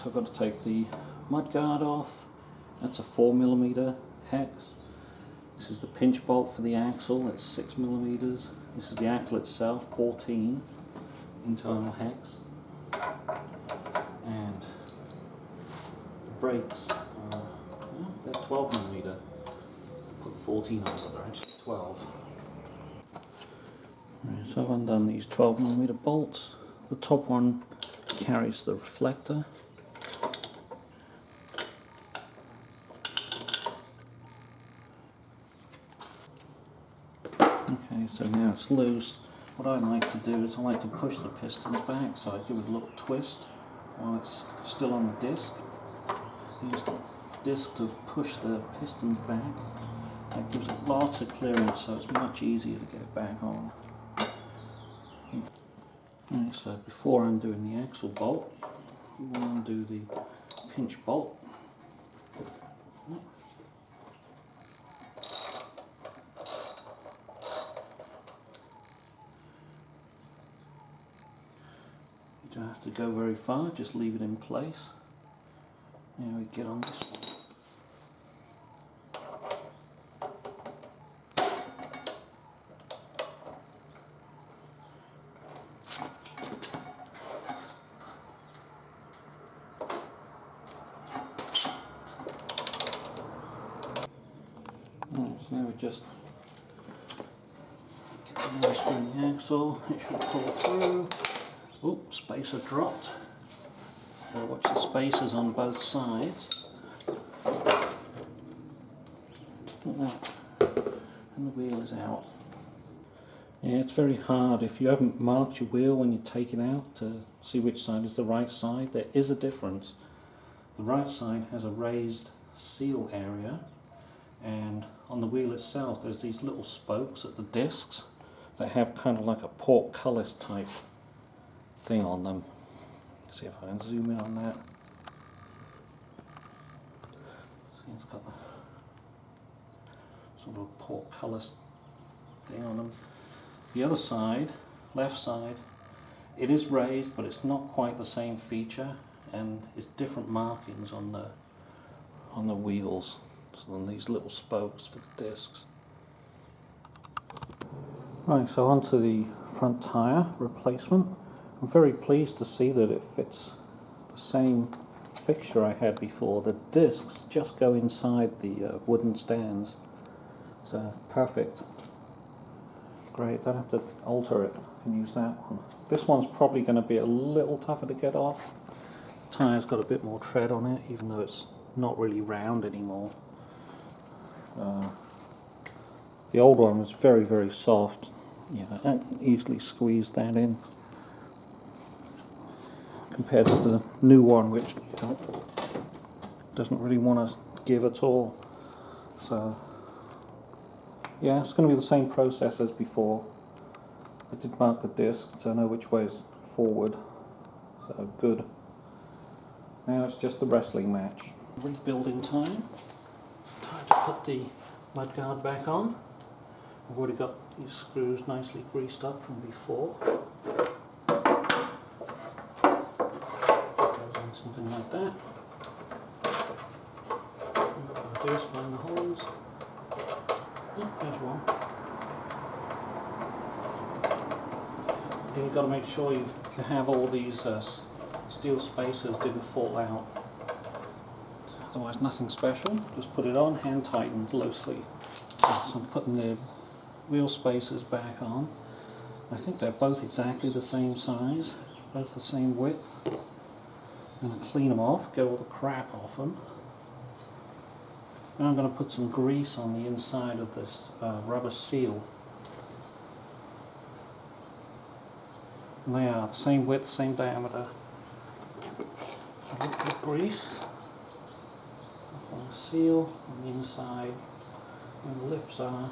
So I've got to take the mudguard off. That's a 4mm hex. This is the pinch bolt for the axle, that's 6mm. This is the axle itself, 14 internal hex. And the brakes are, they're 12mm. Put 14 on, but they're actually 12. Right, so I've undone these 12mm bolts. The top one carries the reflector. Okay, so now it's loose. What I like to do is I like to push the pistons back, so I give it a little twist while it's still on the disc. Use the disc to push the pistons back. That gives it lots of clearance, so it's much easier to get it back on. Right, so before undoing the axle bolt, you want to undo the pinch bolt. You don't have to go very far, just leave it in place. Now we get on this one. Right, so now we just get the nice on the axle, it should pull through. Oops, spacer dropped. So watch the spacers on both sides. Like that. And the wheel is out. Yeah, it's very hard if you haven't marked your wheel when you take it out to see which side is the right side. There is a difference. The right side has a raised seal area, and on the wheel itself there's these little spokes at the discs that have kind of like a portcullis type thing on them. See if I can zoom in on that. See, it's got the sort of a portcullis thing on them. The other side, left side, it is raised, but it's not quite the same feature, and it's different markings on the wheels, so on these little spokes for the discs. Right, so onto the front tyre replacement. I'm very pleased to see that it fits the same fixture I had before. The discs just go inside the wooden stands, so perfect. Great, don't have to alter it, I can use that one. This one's probably going to be a little tougher to get off. The tyre's got a bit more tread on it, even though it's not really round anymore. The old one was very, very soft. Yeah, I can easily squeeze that in, compared to the new one, which doesn't really want to give at all. So yeah, it's going to be the same process as before. I did mark the disc so I know which way is forward, so good. Now it's just the wrestling match. Rebuilding time. Time to put the mudguard back on. I've already got these screws nicely greased up from before. Something like that. What I'm going to do is find the holes. Oh, there's one. Then you've got to make sure you have all these steel spacers didn't fall out. Otherwise nothing special. Just put it on, hand tightened loosely. So I'm putting the wheel spacers back on. I think they're both exactly the same size, both the same width. I'm going to clean them off, get all the crap off them. Now I'm going to put some grease on the inside of this rubber seal. And they are the same width, same diameter. A little bit of grease on the seal on the inside, and the lips are.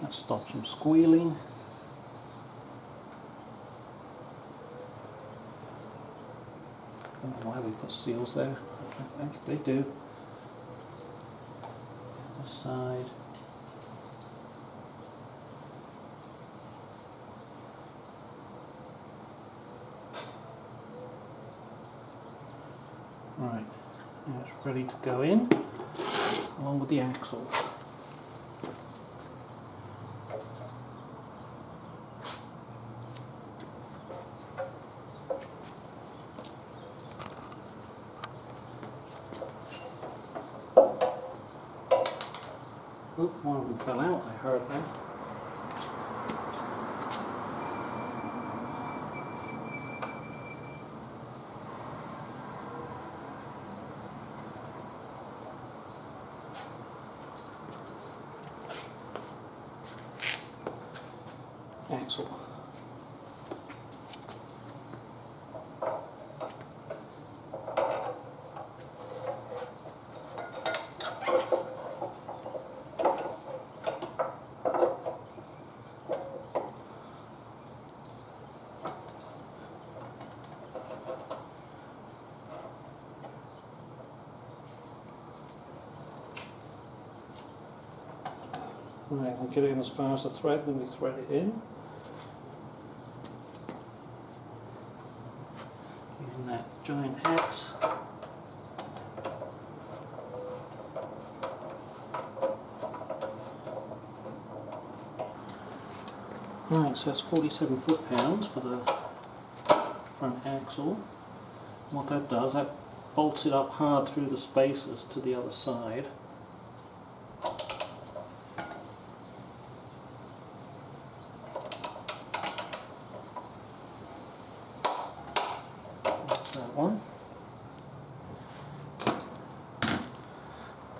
That stops them squealing. I don't know why we put seals there. They do. This side. Right, now it's ready to go in along with the axle. Oop, one of them fell out, I heard that. Axle. Right, we'll get it in as far as the thread, then we thread it in. Using that giant hex. Right, so that's 47 foot-pounds for the front axle. What that does, that bolts it up hard through the spacers to the other side. One.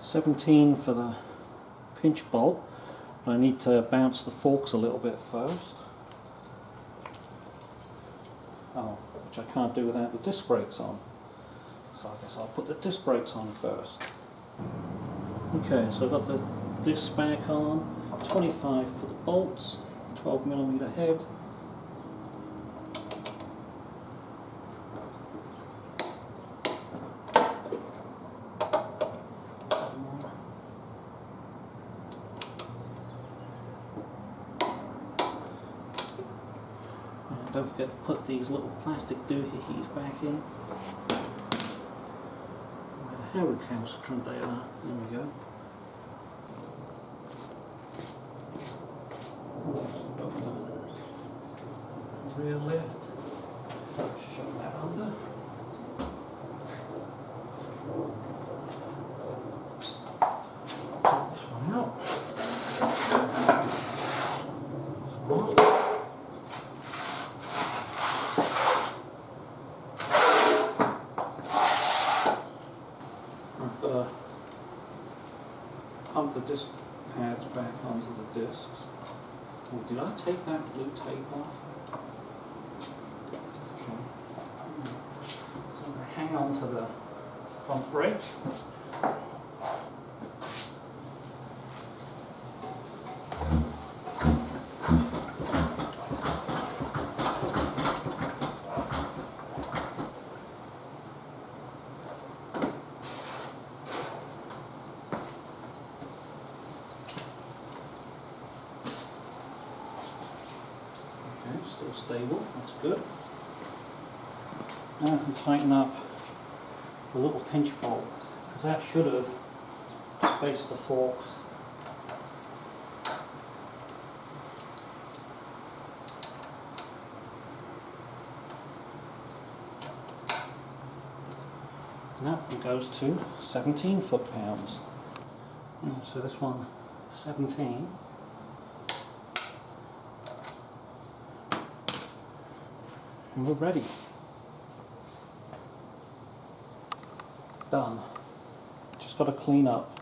17 for the pinch bolt, but I need to bounce the forks a little bit first. Oh, which I can't do without the disc brakes on. So I guess I'll put the disc brakes on first. Okay, so I've got the disc back on, 25 for the bolts, 12mm head. Don't forget to put these little plastic doohickeys back in. No matter how recalcitrant they are. There we go. Rear lift. Shove that under. Pull this one out. Pump the disc pads back onto the discs. Oh, did I take that blue tape off? Okay. So I'm going to hang on to the front brake. Still stable, that's good. Now I can tighten up the little pinch bolt, because that should have spaced the forks. And that one goes to 17 foot-pounds. So this one, 17. And we're ready. Done. Just got to clean up